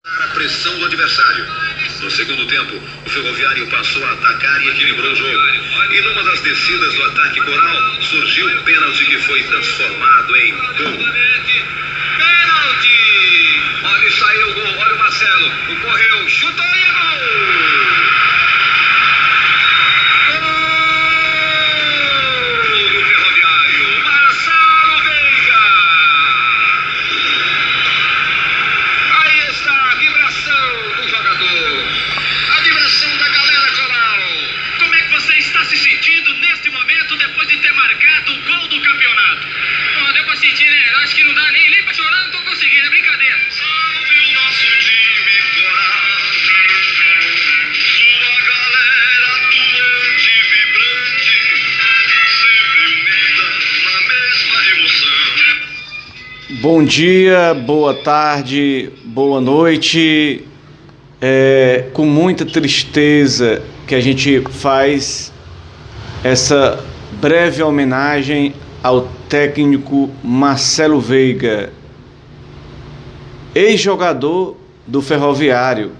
A pressão do adversário. No segundo tempo, o Ferroviário passou a atacar e equilibrou o jogo. E numa das descidas do ataque coral, surgiu o pênalti que foi transformado em gol. Pênalti! Olha, saiu o gol, olha o Marcelo. Correu, chutou e é gol! Bom dia, boa tarde, boa noite. Com muita tristeza que a gente faz essa breve homenagem ao técnico Marcelo Veiga, ex-jogador do Ferroviário.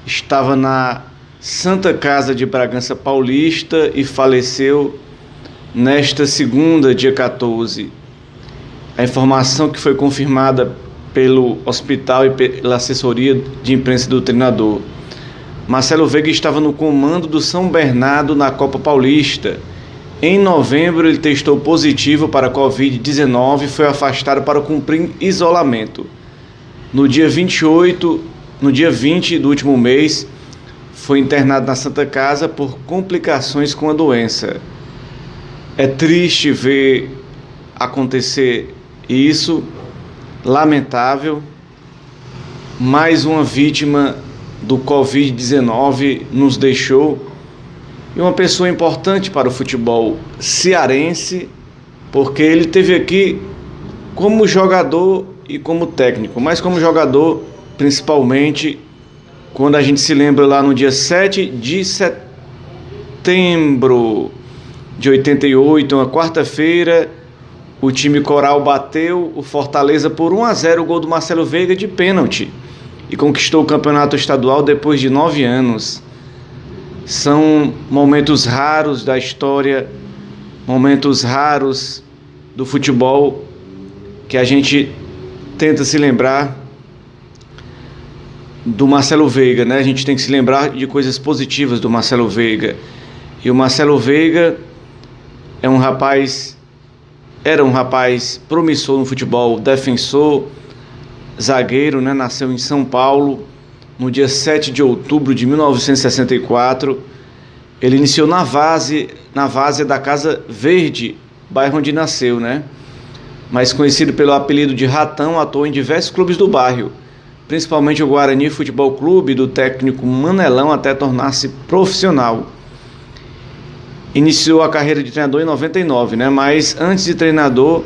Estava na Santa Casa de Bragança Paulista e faleceu nesta segunda, dia 14. A informação que foi confirmada pelo hospital e pela assessoria de imprensa do treinador. Marcelo Veiga estava no comando do São Bernardo na Copa Paulista. Em novembro ele testou positivo para a Covid-19 e foi afastado para cumprir isolamento. No dia 20 do último mês, foi internado na Santa Casa por complicações com a doença. É triste ver acontecer isso, lamentável. Mais uma vítima do Covid-19 nos deixou, e uma pessoa importante para o futebol cearense, porque ele esteve aqui como jogador e como técnico, mas como jogador principalmente, quando a gente se lembra lá no dia 7 de setembro de 88, uma quarta-feira, o time coral bateu o Fortaleza por 1-0, o gol do Marcelo Veiga de pênalti, e conquistou o campeonato estadual depois de 9 anos. São momentos raros da história, momentos raros do futebol, que a gente tenta se lembrar do Marcelo Veiga, né? A gente tem que se lembrar de coisas positivas do Marcelo Veiga. E o Marcelo Veiga era um rapaz promissor no futebol, defensor, zagueiro, né? Nasceu em São Paulo no dia 7 de outubro de 1964. Ele iniciou na várzea da Casa Verde, bairro onde nasceu, né? Mas conhecido pelo apelido de Ratão, atuou em diversos clubes do bairro, principalmente o Guarani Futebol Clube, do técnico Manelão, até tornar-se profissional. Iniciou a carreira de treinador em 99, né? Mas antes de treinador,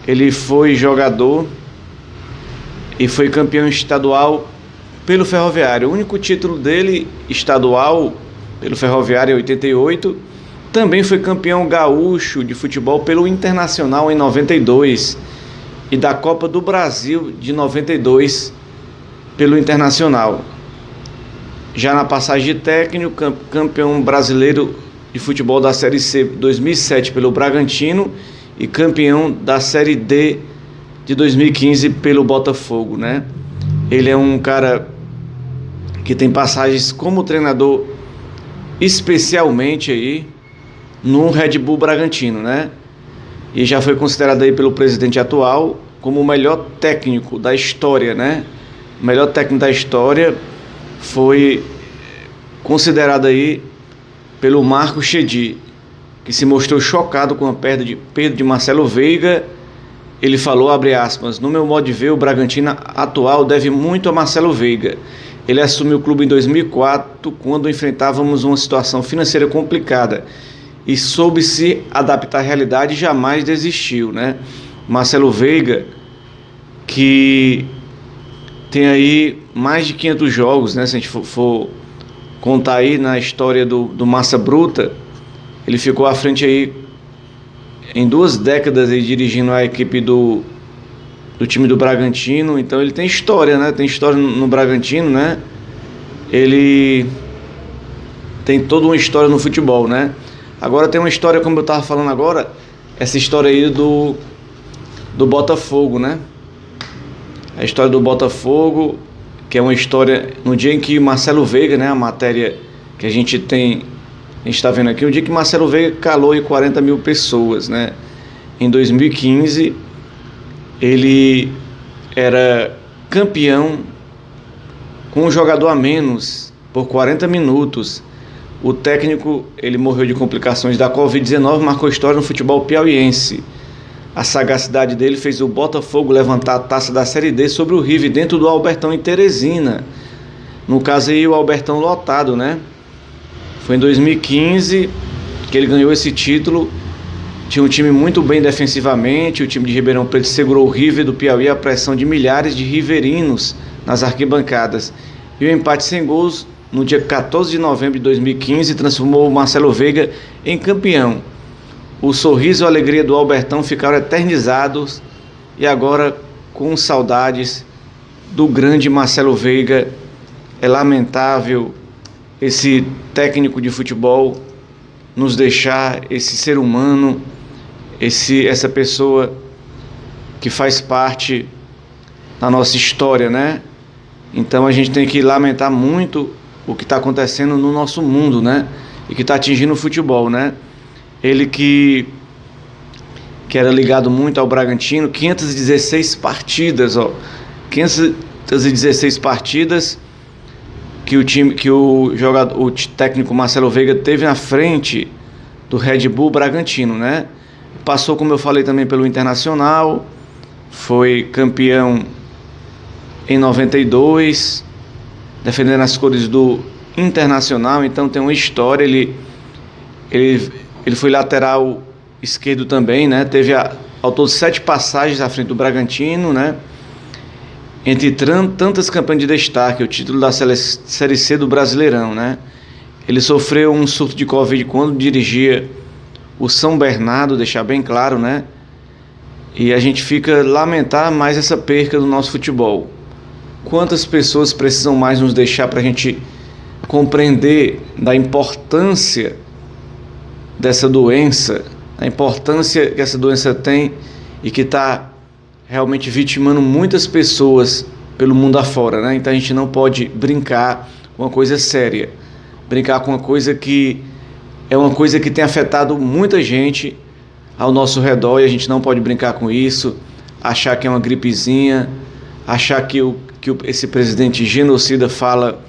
ele foi jogador e foi campeão estadual pelo Ferroviário. O único título dele estadual pelo Ferroviário em 88. Também foi campeão gaúcho de futebol pelo Internacional em 92 e da Copa do Brasil de 92 pelo Internacional. Já na passagem de técnico, campeão brasileiro de futebol da Série C 2007 pelo Bragantino e campeão da Série D de 2015 pelo Botafogo, né? Ele é um cara que tem passagens como treinador, especialmente aí no Red Bull Bragantino, né? E já foi considerado aí pelo presidente atual como o melhor técnico da história, né? O melhor técnico da história foi considerado aí pelo Marco Chedi, que se mostrou chocado com a perda de Marcelo Veiga. Ele falou, abre aspas, no meu modo de ver, o Bragantino atual deve muito a Marcelo Veiga. Ele assumiu o clube em 2004, quando enfrentávamos uma situação financeira complicada, e soube se adaptar à realidade e jamais desistiu, né? Marcelo Veiga, que tem aí mais de 500 jogos, né? Se a gente for contar aí na história do Massa Bruta, ele ficou à frente aí em 2 décadas aí, dirigindo a equipe do do time do Bragantino. Então ele tem história, né? Tem história no Bragantino, né? Ele tem toda uma história no futebol, né? Agora tem uma história, como eu estava falando agora, essa história aí do Botafogo, né? A história do Botafogo, que é uma história no dia em que Marcelo Veiga, né? A matéria que a gente está vendo aqui, o dia que Marcelo Veiga calou em 40 mil pessoas, né? Em 2015, ele era campeão com um jogador a menos por 40 minutos. O técnico, ele morreu de complicações da Covid-19, marcou história no futebol piauiense. A sagacidade dele fez o Botafogo levantar a taça da Série D sobre o River dentro do Albertão em Teresina. No caso aí, o Albertão lotado, né? Foi em 2015 que ele ganhou esse título. Tinha um time muito bem defensivamente. O time de Ribeirão Preto segurou o River do Piauí à pressão de milhares de riverinos nas arquibancadas. E o empate sem gols no dia 14 de novembro de 2015 transformou o Marcelo Veiga em campeão. O sorriso e a alegria do Albertão ficaram eternizados e agora, com saudades do grande Marcelo Veiga. É lamentável esse técnico de futebol nos deixar, esse ser humano, essa pessoa que faz parte da nossa história, né? Então a gente tem que lamentar muito o que está acontecendo no nosso mundo, né? E que está atingindo o futebol, né? Ele que era ligado muito ao Bragantino, 516 partidas, ó. 516 partidas que o técnico Marcelo Veiga teve na frente do Red Bull Bragantino, né? Passou, como eu falei, também pelo Internacional, foi campeão em 92, defendendo as cores do Internacional. Então tem uma história. Ele foi lateral esquerdo também, né? Teve ao todo 7 passagens à frente do Bragantino, né? Entre tantas campanhas de destaque, o título da Série C do Brasileirão, né? Ele sofreu um surto de Covid quando dirigia o São Bernardo, deixar bem claro, né? E a gente fica lamentar mais essa perca do nosso futebol. Quantas pessoas precisam mais nos deixar para a gente compreender da importância dessa doença, a importância que essa doença tem e que está realmente vitimando muitas pessoas pelo mundo afora, né? Então a gente não pode brincar com uma coisa séria, brincar com uma coisa que é uma coisa que tem afetado muita gente ao nosso redor, e a gente não pode brincar com isso, achar que é uma gripezinha, achar que esse presidente genocida fala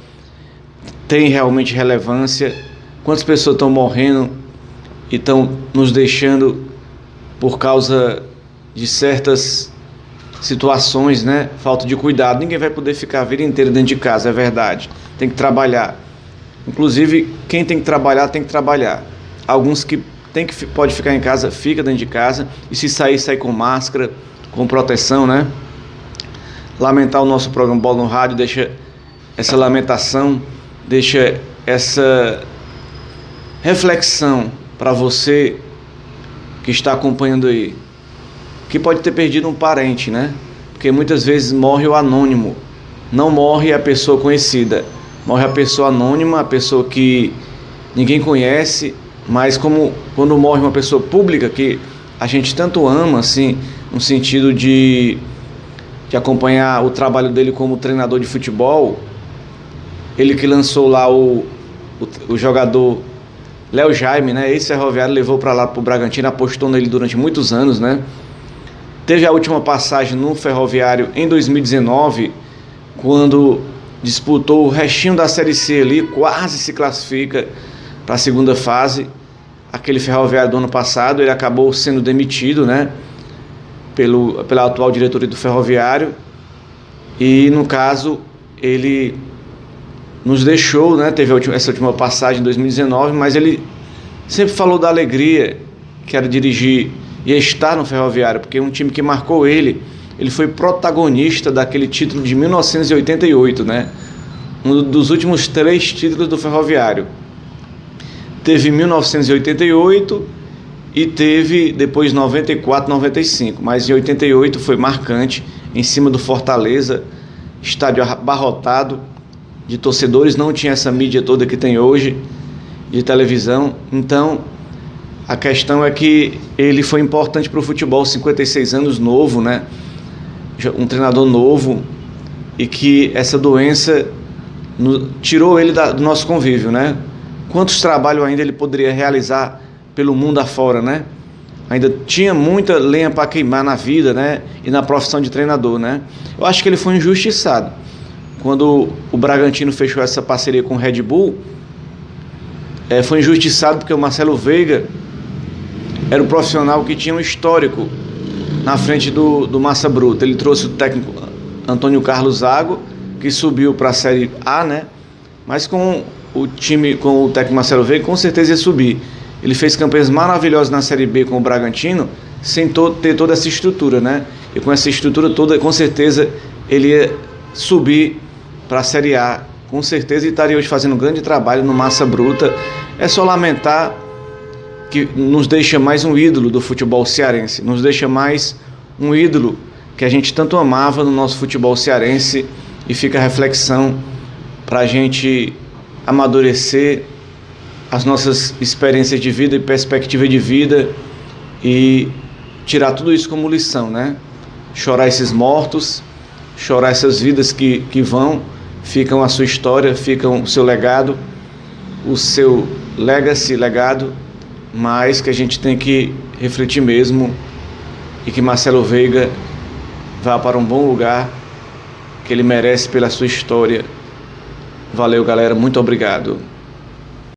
tem realmente relevância. Quantas pessoas estão morrendo e estão nos deixando por causa de certas situações, né? Falta de cuidado. Ninguém vai poder ficar a vida inteira dentro de casa, é verdade. Tem que trabalhar. Inclusive, quem tem que trabalhar, tem que trabalhar. Alguns que pode ficar em casa, fica dentro de casa. E se sair, sai com máscara, com proteção, né? Lamentar o nosso programa Bola no Rádio, deixa essa lamentação, deixa essa reflexão para você que está acompanhando aí, que pode ter perdido um parente, né? Porque muitas vezes morre o anônimo, não morre a pessoa conhecida, morre a pessoa anônima, a pessoa que ninguém conhece, mas como quando morre uma pessoa pública que a gente tanto ama, assim, no sentido de acompanhar o trabalho dele como treinador de futebol, ele que lançou lá o jogador Léo Jaime, né? Ex-ferroviário, levou para lá pro Bragantino, apostou nele durante muitos anos, né? Teve a última passagem no Ferroviário em 2019, quando disputou o restinho da Série C ali, quase se classifica para a segunda fase. Aquele Ferroviário do ano passado, ele acabou sendo demitido, né? Pela atual diretoria do Ferroviário. E no caso, ele nos deixou, né? Teve essa última passagem em 2019, mas ele sempre falou da alegria que era dirigir e estar no Ferroviário, porque um time que marcou ele foi protagonista daquele título de 1988, né? Um dos últimos 3 títulos do Ferroviário. Teve 1988 e teve depois 94, 95, mas em 88 foi marcante em cima do Fortaleza, estádio abarrotado de torcedores, não tinha essa mídia toda que tem hoje de televisão. Então a questão é que ele foi importante para o futebol, 56 anos, novo, né? Um treinador novo, e que essa doença tirou ele do nosso convívio, né? Quantos trabalhos ainda ele poderia realizar pelo mundo afora, né? Ainda tinha muita lenha para queimar na vida, né? E na profissão de treinador, né? Eu acho que ele foi injustiçado. Quando o Bragantino fechou essa parceria com o Red Bull, foi injustiçado porque o Marcelo Veiga era um profissional que tinha um histórico na frente do Massa Bruta. Ele trouxe o técnico Antônio Carlos Zago, que subiu para a Série A, né? Mas com o time, com o técnico Marcelo Veiga, com certeza ia subir. Ele fez campanhas maravilhosas na Série B com o Bragantino, sem ter toda essa estrutura, né? E com essa estrutura toda, com certeza, ele ia subir para a Série A, com certeza, e estaria hoje fazendo um grande trabalho no Massa Bruta. É só lamentar que nos deixa mais um ídolo do futebol cearense, nos deixa mais um ídolo que a gente tanto amava no nosso futebol cearense, e fica a reflexão para a gente amadurecer as nossas experiências de vida e perspectiva de vida e tirar tudo isso como lição, né? Chorar esses mortos, chorar essas vidas que vão, ficam a sua história, ficam o seu legado, o seu legado, mas que a gente tem que refletir mesmo, e que Marcelo Veiga vá para um bom lugar, que ele merece pela sua história. Valeu, galera, muito obrigado.